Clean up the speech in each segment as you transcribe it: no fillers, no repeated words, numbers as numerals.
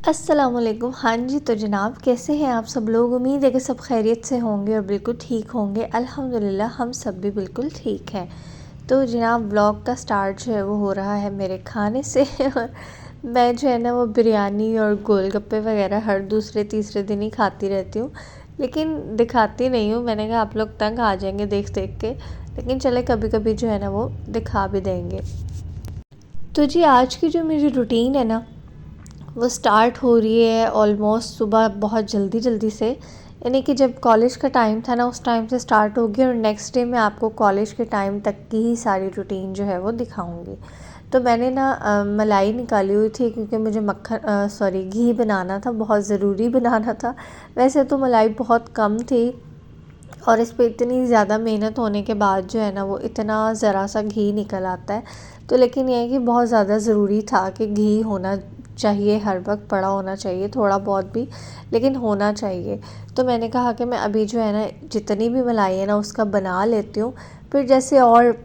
अस्सलामुअलैकुम। हाँ जी, तो जनाब कैसे हैं आप सब लोग। उम्मीद है कि सब खैरियत से होंगे और बिल्कुल ठीक होंगे। अल्हम्दुलिल्लाह हम सब भी बिल्कुल ठीक हैं। तो जनाब व्लॉग का स्टार्ट जो है वो हो रहा है मेरे खाने से और मैं जो है ना वो बिरयानी और गोलगप्पे वगैरह हर दूसरे तीसरे दिन ही खाती रहती हूँ, लेकिन दिखाती नहीं हूँ। मैंने कहा आप लोग तंग आ जाएंगे देख देख के, लेकिन चले कभी कभी जो है ना वो दिखा भी देंगे। तो जी आज की जो मेरी रूटीन है ना वो स्टार्ट हो रही है ऑलमोस्ट सुबह बहुत जल्दी जल्दी से, यानी कि जब कॉलेज का टाइम था ना उस टाइम से स्टार्ट होगी और नेक्स्ट डे मैं आपको कॉलेज के टाइम तक की ही सारी रूटीन जो है वो दिखाऊंगी। तो मैंने ना मलाई निकाली हुई थी क्योंकि मुझे मक्खन सॉरी घी बनाना था, बहुत ज़रूरी बनाना था। वैसे तो मलाई बहुत कम थी और इस पर इतनी ज़्यादा मेहनत होने के बाद जो है ना वो इतना ज़रा सा घी निकल आता है। तो लेकिन यह है कि बहुत ज़्यादा ज़रूरी था कि घी होना चाहिए, हर वक्त पड़ा होना चाहिए, थोड़ा बहुत भी लेकिन होना चाहिए। तो मैंने कहा कि मैं अभी जो है ना जितनी भी मलाई है ना उसका बना लेती हूँ, फिर जैसे और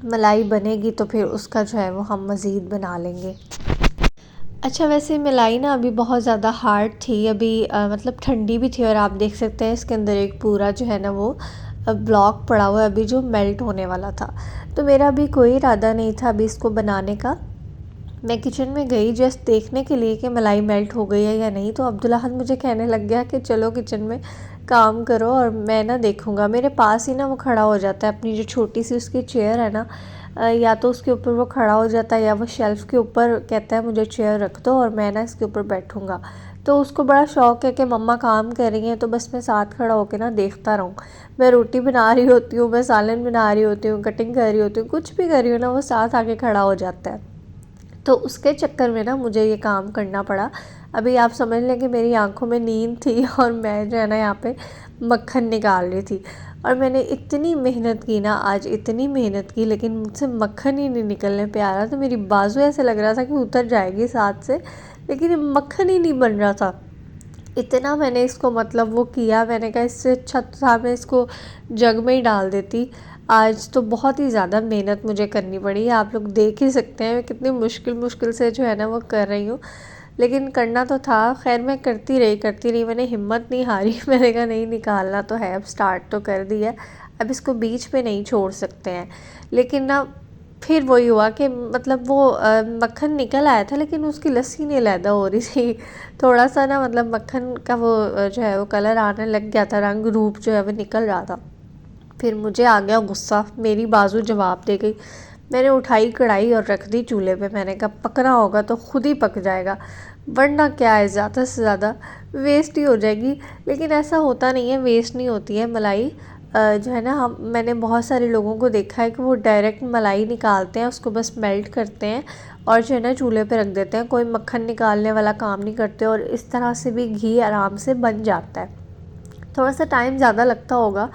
मलाई बनेगी तो फिर उसका जो है वो हम मज़ीद बना लेंगे। अच्छा, वैसे मलाई ना अभी बहुत ज़्यादा हार्ड थी अभी, मतलब ठंडी भी थी और आप देख सकते हैं इसके अंदर एक पूरा जो है ना वो ब्लॉक पड़ा हुआ है अभी जो मेल्ट होने वाला था। तो मेरा अभी कोई इरादा नहीं था अभी इसको बनाने का। मैं किचन में गई जस्ट देखने के लिए कि मलाई मेल्ट हो गई है या नहीं, तो अब्दुल्लाहन मुझे कहने लग गया कि चलो किचन में काम करो और मैं ना देखूँगा। मेरे पास ही ना वो खड़ा हो जाता है, अपनी जो छोटी सी उसकी चेयर है ना, या तो उसके ऊपर वो खड़ा हो जाता है या वो शेल्फ़ के ऊपर कहता है मुझे चेयर रख दो और मैं ना इसके ऊपर बैठूँगा। तो उसको बड़ा शौक़ है कि मम्मा काम कर रही हैं तो बस मैं साथ खड़ा होकर ना देखता रहूँ। मैं रोटी बना रही होती हूँ, मैं सालन बना रही होती हूँ, कटिंग कर रही होती हूँ, कुछ भी कर रही हूँ ना वो साथ आके खड़ा हो जाता है। तो उसके चक्कर में ना मुझे ये काम करना पड़ा। अभी आप समझ लें कि मेरी आंखों में नींद थी और मैं जो है ना यहाँ पे मक्खन निकाल रही थी और मैंने इतनी मेहनत की ना आज, इतनी मेहनत की, लेकिन मुझसे मक्खन ही नहीं निकलने पे आ रहा। तो मेरी बाजू ऐसे लग रहा था कि उतर जाएगी साथ से, लेकिन मक्खन ही नहीं बन रहा था। इतना मैंने इसको मतलब वो किया, मैंने कहा इससे अच्छा था मैं इसको जग में ही डाल देती। आज तो बहुत ही ज़्यादा मेहनत मुझे करनी पड़ी है, आप लोग देख ही सकते हैं मैं कितनी मुश्किल मुश्किल से जो है ना वो कर रही हूँ, लेकिन करना तो था। खैर मैं करती रही, मैंने हिम्मत नहीं हारी मैंने कहा नहीं निकालना तो है, अब स्टार्ट तो कर दिया, अब इसको बीच पे नहीं छोड़ सकते हैं। लेकिन ना फिर वही हुआ कि मतलब वो मक्खन निकल आया था लेकिन उसकी लस्सी नहीं अलहदा हो रही थी। थोड़ा सा ना मतलब मक्खन का वो जो है वो कलर आने लग गया था, रंग रूप जो है वो निकल रहा था। फिर मुझे आ गया गुस्सा, मेरी बाजू जवाब दे गई। मैंने उठाई कढ़ाई और रख दी चूल्हे पे। मैंने कहा पकना होगा तो खुद ही पक जाएगा, वरना क्या है ज़्यादा से ज़्यादा वेस्ट ही हो जाएगी। लेकिन ऐसा होता नहीं है, वेस्ट नहीं होती है मलाई। जो है ना मैंने बहुत सारे लोगों को देखा है कि वो डायरेक्ट मलाई निकालते हैं, उसको बस मेल्ट करते हैं और जो है ना चूल्हे पे रख देते हैं, कोई मक्खन निकालने वाला काम नहीं करते और इस तरह से भी घी आराम से बन जाता है। थोड़ा सा टाइम ज़्यादा लगता होगा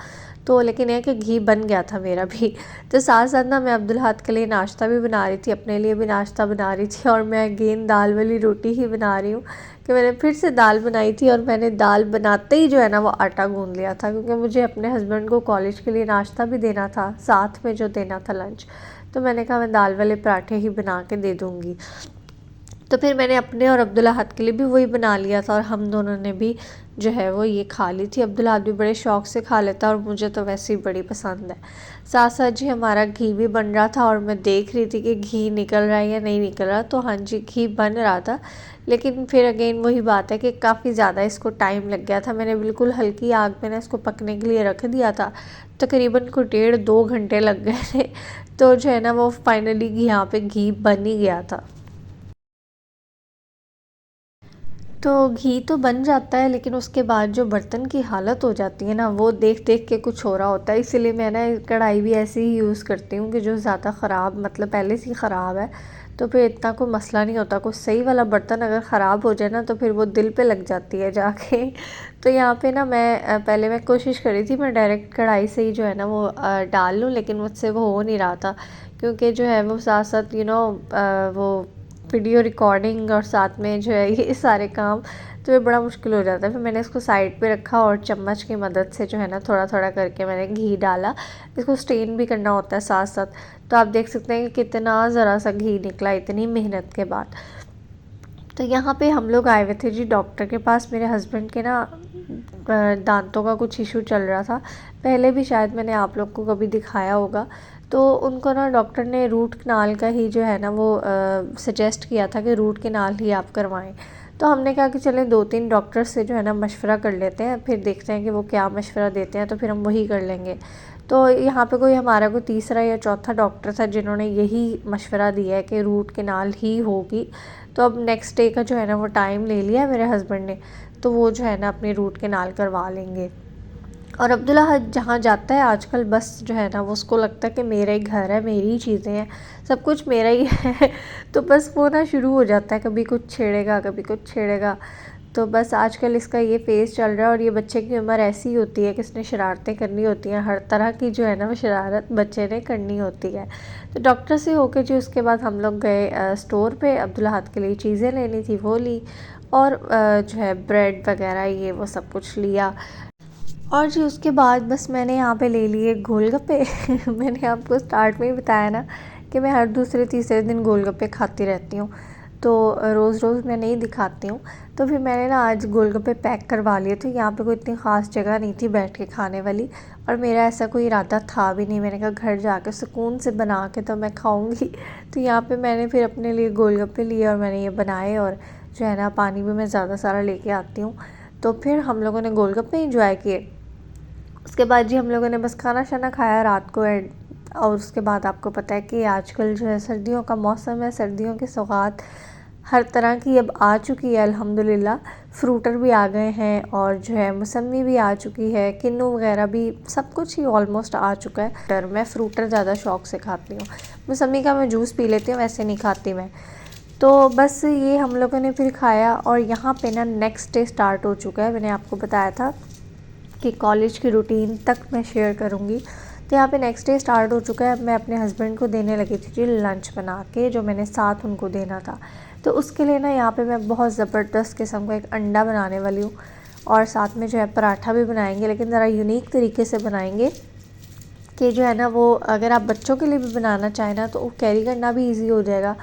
तो, लेकिन यह कि घी बन गया था मेरा भी। तो साथ साथ ना मैं अब्दुल्लाहद के लिए नाश्ता भी बना रही थी, अपने लिए भी नाश्ता बना रही थी और मैं अगेन दाल वाली रोटी ही बना रही हूँ कि मैंने फिर से दाल बनाई थी और मैंने दाल बनाते ही जो है ना वो आटा गूंद लिया था क्योंकि मुझे अपने हस्बैंड को कॉलेज के लिए नाश्ता भी देना था, साथ में जो देना था लंच। तो मैंने कहा मैं दाल वाले पराठे ही बना के दे दूँगी। तो फिर मैंने अपने और अब्दुल्लाहद के लिए भी वही बना लिया था और हम दोनों ने भी जो है वो ये खा ली थी। अब्दुल्लाहद भी बड़े शौक़ से खा लेता और मुझे तो वैसे ही बड़ी पसंद है। साथ साथ जी हमारा घी भी बन रहा था और मैं देख रही थी कि घी निकल रहा है या नहीं निकल रहा। तो हाँ जी घी बन रहा था, लेकिन फिर अगेन वही बात है कि काफ़ी ज़्यादा इसको टाइम लग गया था। मैंने बिल्कुल हल्की आग में ना इसको पकने के लिए रख दिया था, तकरीबन को 1.5-2 घंटे लग गए थे। तो जो है ना वो फाइनली यहाँ पे घी बन ही गया था। तो घी तो बन जाता है लेकिन उसके बाद जो बर्तन की हालत हो जाती है ना वो देख देख के कुछ हो रहा होता है। इसीलिए मैं ना कढ़ाई भी ऐसे ही यूज़ करती हूँ कि जो ज़्यादा ख़राब मतलब पहले से ही ख़राब है, तो फिर इतना कोई मसला नहीं होता। कुछ सही वाला बर्तन अगर ख़राब हो जाए ना तो फिर वो दिल पे लग जाती है जाके तो यहाँ पे ना मैं पहले मैं कोशिश कर रही थी मैं डायरेक्ट कढ़ाई से ही जो है ना वो डाल लूँ, लेकिन मुझसे वो हो नहीं रहा था क्योंकि जो है वो साथ साथ वो वीडियो रिकॉर्डिंग और साथ में जो है ये सारे काम, तो ये बड़ा मुश्किल हो जाता है। फिर मैंने इसको साइड पे रखा और चम्मच की मदद से जो है ना थोड़ा थोड़ा करके मैंने घी डाला। इसको स्टेन भी करना होता है साथ साथ। तो आप देख सकते हैं कि कितना ज़रा सा घी निकला इतनी मेहनत के बाद। तो यहाँ पे हम लोग आए हुए थे जी डॉक्टर के पास। मेरे हस्बैंड के ना दांतों का कुछ इशू चल रहा था, पहले भी शायद मैंने आप लोग को कभी दिखाया होगा। तो उनको ना डॉक्टर ने रूट कनाल का ही जो है ना वो सजेस्ट किया था कि रूट कनाल ही आप करवाएं। तो हमने कहा कि चलें 2-3 डॉक्टर से जो है ना मशवरा कर लेते हैं, फिर देखते हैं कि वो क्या मशवरा देते हैं, तो फिर हम वही कर लेंगे। तो यहाँ पे हमारा कोई तीसरा या चौथा डॉक्टर था जिन्होंने यही मशवरा दिया है कि रूट कनाल ही होगी। तो अब नेक्स्ट डे का जो है ना वो टाइम ले लिया मेरे हस्बैंड ने, तो वो जो है ना अपनी रूट कनाल करवा लेंगे। और अब्दुल्ला जहाँ जाता है आजकल बस जो है ना वो उसको लगता है कि मेरा ही घर है, मेरी ही चीज़ें हैं, सब कुछ मेरा ही है। तो बस वो ना शुरू हो जाता है, कभी कुछ छेड़ेगा कभी कुछ छेड़ेगा। तो बस आजकल इसका ये फेज़ चल रहा है। और ये बच्चे की उम्र ऐसी होती है कि इसने शरारतें करनी होती हैं, हर तरह की जो है ना वो शरारत बच्चे ने करनी होती है। तो डॉक्टर से होकर जी उसके बाद हम लोग गए स्टोर पे, अब्दुल्ला के लिए चीज़ें लेनी थी वो ली, और जो है ब्रेड वगैरह ये वो सब कुछ लिया। और जी उसके बाद बस मैंने यहाँ पे ले लिए गोलगप्पे। मैंने आपको स्टार्ट में ही बताया ना कि मैं हर दूसरे तीसरे दिन गोलगप्पे खाती रहती हूँ, तो रोज़ रोज़ मैं नहीं दिखाती हूँ। तो फिर मैंने ना आज गोलगप्पे पैक करवा लिए थे। यहाँ पे कोई इतनी ख़ास जगह नहीं थी बैठ के खाने वाली, और मेरा ऐसा कोई इरादा था भी नहीं। मैंने कहा घर जाके सुकून से बना के तो मैं खाऊँगी। तो यहाँ पे मैंने फिर अपने लिए गोलगप्पे लिए और मैंने ये बनाए, और जो है ना पानी भी मैं ज़्यादा सारा लेके आती हूँ। तो फिर हम लोगों ने गोलगप्पे इंजॉय किए। उसके बाद जी हम लोगों ने बस खाना शाना खाया रात को। और उसके बाद आपको पता है कि आजकल जो है सर्दियों का मौसम है, सर्दियों की सौगात हर तरह की अब आ चुकी है अल्हम्दुलिल्लाह। फ्रूटर भी आ गए हैं, और जो है मौसमी भी आ चुकी है, किन्नू वगैरह भी, सब कुछ ही ऑलमोस्ट आ चुका है। पर मैं फ्रूटर ज़्यादा शौक़ से खाती हूँ, मौसमी का मैं जूस पी लेती हूँ, वैसे नहीं खाती मैं। तो बस ये हम लोगों ने फिर खाया, और यहाँ पे ना नेक्स्ट डे स्टार्ट हो चुका है। मैंने आपको बताया था कि कॉलेज की रूटीन तक मैं शेयर करूँगी। तो यहाँ पे नेक्स्ट डे स्टार्ट हो चुका है। मैं अपने हस्बैंड को देने लगी थी जी लंच बना के, जो मैंने साथ उनको देना था। तो उसके लिए ना यहाँ पे मैं बहुत ज़बरदस्त किस्म का एक अंडा बनाने वाली हूँ, और साथ में जो है पराठा भी बनाएंगे, लेकिन ज़रा यूनिक तरीके से बनाएंगे कि जो है ना वो अगर आप बच्चों के लिए भी बनाना चाहें ना तो वो कैरी करना भी ईजी हो जाएगा,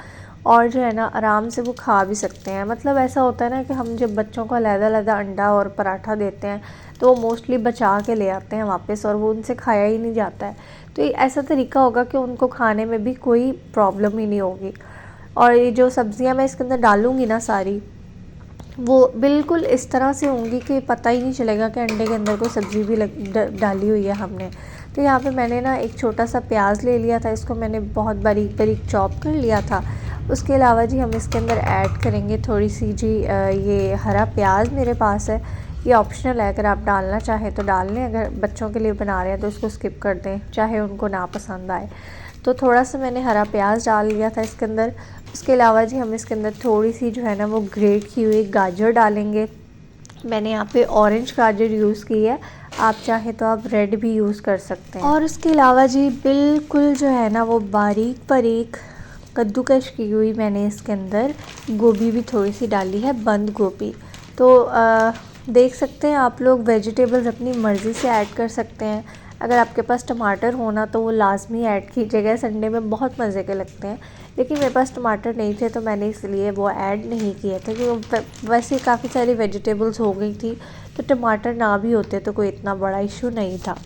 और जो है ना आराम से वो खा भी सकते हैं। मतलब ऐसा होता है ना कि हम जब बच्चों को अलग-अलग अंडा और पराठा देते हैं तो वो मोस्टली बचा के ले आते हैं वापस, और वो उनसे खाया ही नहीं जाता है। तो ये ऐसा तरीका होगा कि उनको खाने में भी कोई प्रॉब्लम ही नहीं होगी। और ये जो सब्ज़ियाँ मैं इसके अंदर डालूँगी ना सारी, वो बिल्कुल इस तरह से होंगी कि पता ही नहीं चलेगा कि अंडे के अंदर कोई सब्ज़ी भी डाली हुई है हमने। तो यहाँ पे मैंने ना एक छोटा सा प्याज ले लिया था, इसको मैंने बहुत बारीक बारीक चॉप कर लिया था। उसके अलावा जी हम इसके अंदर ऐड करेंगे थोड़ी सी जी ये हरा प्याज मेरे पास है, ये ऑप्शनल है, अगर आप डालना चाहें तो डाल लें, अगर बच्चों के लिए बना रहे हैं तो उसको स्किप कर दें, चाहे उनको ना पसंद आए। तो थोड़ा सा मैंने हरा प्याज डाल लिया था इसके अंदर। उसके अलावा जी हम इसके अंदर थोड़ी सी जो है ना वो ग्रेट की हुई गाजर डालेंगे। मैंने यहाँ पे ऑरेंज गाजर यूज़ की है, आप चाहें तो आप रेड भी यूज़ कर सकते हैं। और उसके अलावा जी बिल्कुल जो है ना वो बारीक बारीक कद्दूकश की हुई मैंने इसके अंदर गोभी भी थोड़ी सी डाली है, बंद गोभी। तो देख सकते हैं आप लोग वेजिटेबल्स अपनी मर्ज़ी से ऐड कर सकते हैं। अगर आपके पास टमाटर होना तो वो लाजमी ऐड कीजिएगा, संडे में बहुत मज़े के लगते हैं। लेकिन मेरे पास टमाटर नहीं थे तो मैंने इसलिए वो ऐड नहीं किए थे, क्योंकि वैसे काफ़ी सारी वेजिटेबल्स हो गई थी, तो टमाटर ना भी होते तो कोई इतना बड़ा इशू नहीं था।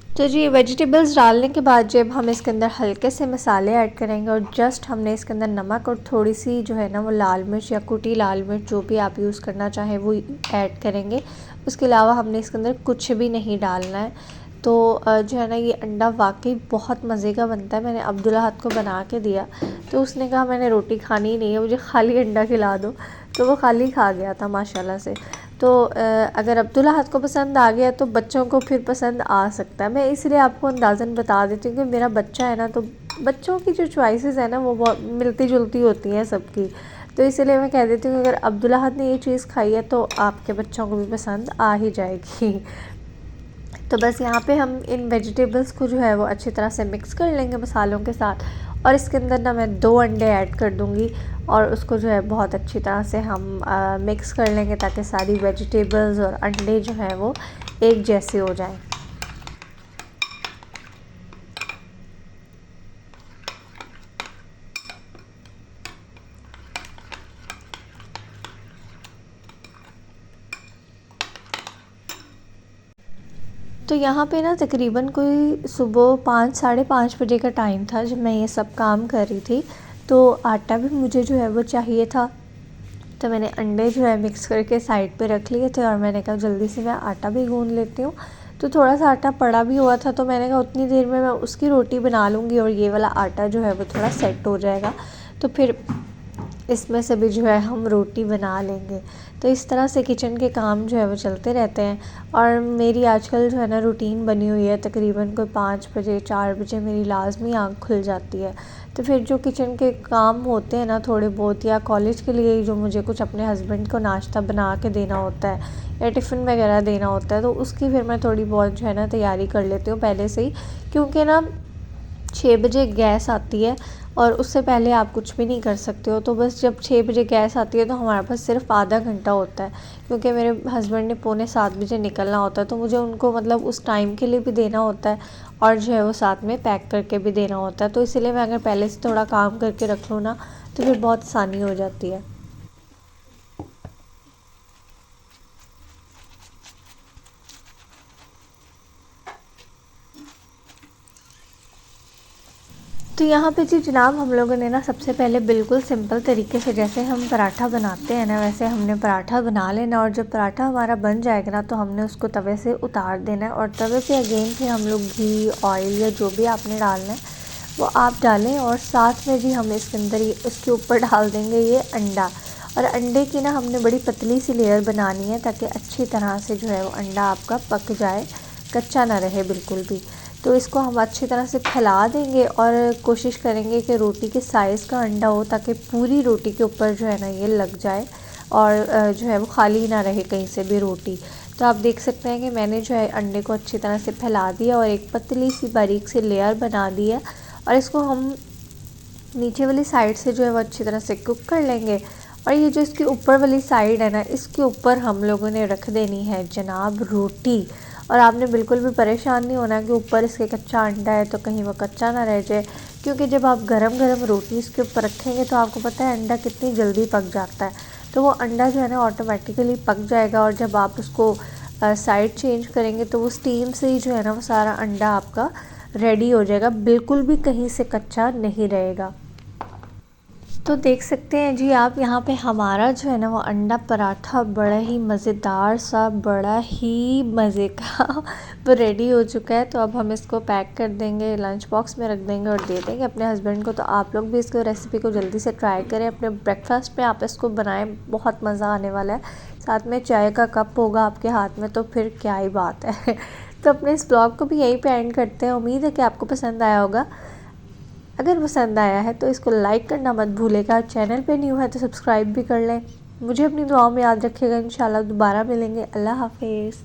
तो जी वेजिटेबल्स डालने के बाद जब हम इसके अंदर हल्के से मसाले ऐड करेंगे, और जस्ट हमने इसके अंदर नमक और थोड़ी सी जो है ना वो लाल मिर्च या कुटी लाल मिर्च जो भी आप यूज़ करना चाहें वो ऐड करेंगे। उसके अलावा हमने इसके अंदर कुछ भी नहीं डालना है। तो जो है ना ये अंडा वाकई बहुत मज़े का बनता है। मैंने अब्दुल्ला को बना के दिया तो उसने कहा मैंने रोटी खानी ही नहीं है, मुझे खाली अंडा खिला दो, तो वो खाली खा गया था माशाल्लाह से। तो अगर अब्दुल्ला को पसंद आ गया तो बच्चों को फिर पसंद आ सकता है। मैं इसलिए आपको अंदाज़न बता देती हूँ कि मेरा बच्चा है ना, तो बच्चों की जो चॉइसेस है ना वो बहुत मिलती जुलती होती हैं सबकी। तो इसलिए मैं कह देती हूँ अगर अब्दुल्ला ने ये चीज़ खाई है तो आपके बच्चों को भी पसंद आ ही जाएगी। तो बस यहाँ पे हम इन वेजिटेबल्स को जो है वो अच्छी तरह से मिक्स कर लेंगे मसालों के साथ, और इसके अंदर ना मैं 2 अंडे ऐड कर दूँगी, और उसको जो है बहुत अच्छी तरह से हम मिक्स कर लेंगे ताकि सारी वेजिटेबल्स और अंडे जो हैं वो एक जैसे हो जाएं। तो यहाँ पे ना तकरीबन कोई सुबह 5 साढ़े 5 बजे का टाइम था जब मैं ये सब काम कर रही थी। तो आटा भी मुझे जो है वो चाहिए था, तो मैंने अंडे जो है मिक्स करके साइड पे रख लिए थे और मैंने कहा जल्दी से मैं आटा भी गूँध लेती हूँ। तो थोड़ा सा आटा पड़ा भी हुआ था, तो मैंने कहा उतनी देर में मैं उसकी रोटी बना लूँगी और ये वाला आटा जो है वो थोड़ा सेट हो जाएगा, तो फिर इसमें से भी जो है हम रोटी बना लेंगे। तो इस तरह से किचन के काम जो है वो चलते रहते हैं। और मेरी आजकल जो है ना रूटीन बनी हुई है, तकरीबन कोई 5 बजे 4 बजे मेरी लाजमी आँख खुल जाती है। तो फिर जो किचन के काम होते हैं ना थोड़े बहुत, या कॉलेज के लिए जो मुझे कुछ अपने हस्बैंड को नाश्ता बना के देना होता है या टिफ़िन वगैरह देना होता है, तो उसकी फिर मैं थोड़ी बहुत जो है ना तैयारी कर लेती हूँ पहले से ही। क्योंकि ना 6 बजे गैस आती है और उससे पहले आप कुछ भी नहीं कर सकते हो। तो बस जब 6 बजे गैस आती है तो हमारे पास सिर्फ आधा घंटा होता है, क्योंकि मेरे हस्बैंड ने 6:45 बजे निकलना होता है, तो मुझे उनको मतलब उस टाइम के लिए भी देना होता है और जो है वो साथ में पैक करके भी देना होता है। तो इसीलिए मैं अगर पहले से थोड़ा काम करके रख लूँ ना तो फिर बहुत आसानी हो जाती है। तो यहाँ पे जी जनाब हम लोगों ने ना सबसे पहले बिल्कुल सिंपल तरीके से जैसे हम पराठा बनाते हैं ना, वैसे हमने पराठा बना लेना। और जब पराठा हमारा बन जाएगा ना तो हमने उसको तवे से उतार देना है, और तवे पे अगेन फिर हम लोग घी ऑयल या जो भी आपने डालना है वो आप डालें। और साथ में जी हम इसके अंदर इसके ऊपर डाल देंगे ये अंडा। और अंडे की ना हमने बड़ी पतली सी लेयर बनानी है ताकि अच्छी तरह से जो है वो अंडा आपका पक जाए, कच्चा ना रहे बिल्कुल भी। तो इसको हम अच्छी तरह से फैला देंगे और कोशिश करेंगे कि रोटी के साइज़ का अंडा हो ताकि पूरी रोटी के ऊपर जो है ना ये लग जाए और जो है वो खाली ना रहे कहीं से भी रोटी। तो आप देख सकते हैं कि मैंने जो है अंडे को अच्छी तरह से फैला दिया और एक पतली सी बारीक सी लेयर बना दी है। और इसको हम नीचे वाली साइड से जो है वो अच्छी तरह से कुक कर लेंगे। और ये जो इसकी ऊपर वाली साइड है ना, इसके ऊपर हम लोगों ने रख देनी है जनाब रोटी। और आपने बिल्कुल भी परेशान नहीं होना कि ऊपर इसके कच्चा अंडा है तो कहीं वो कच्चा ना रह जाए, क्योंकि जब आप गरम गरम रोटी इसके ऊपर रखेंगे तो आपको पता है अंडा कितनी जल्दी पक जाता है। तो वो अंडा जो है ना ऑटोमेटिकली पक जाएगा, और जब आप उसको साइड चेंज करेंगे तो वो स्टीम से ही जो है ना वो सारा अंडा आपका रेडी हो जाएगा, बिल्कुल भी कहीं से कच्चा नहीं रहेगा। तो देख सकते हैं जी आप यहाँ पे हमारा जो है ना वो अंडा पराठा बड़ा ही मज़ेदार सा, बड़ा ही मज़े का वो रेडी हो चुका है। तो अब हम इसको पैक कर देंगे, लंच बॉक्स में रख देंगे और दे देंगे अपने हस्बैंड को। तो आप लोग भी इसको रेसिपी को जल्दी से ट्राई करें, अपने ब्रेकफास्ट में आप इसको बनाएं, बहुत मज़ा आने वाला है। साथ में चाय का कप होगा आपके हाथ में तो फिर क्या ही बात है। तो अपने इस ब्लॉग को भी यहीं पे एंड करते हैं। उम्मीद है कि आपको पसंद आया होगा। अगर पसंद आया है तो इसको लाइक करना मत भूलेगा। चैनल पे न्यू है तो सब्सक्राइब भी कर लें। मुझे अपनी दुआओं में याद रखिएगा। इंशाल्लाह दोबारा मिलेंगे। अल्लाह हाफिज़।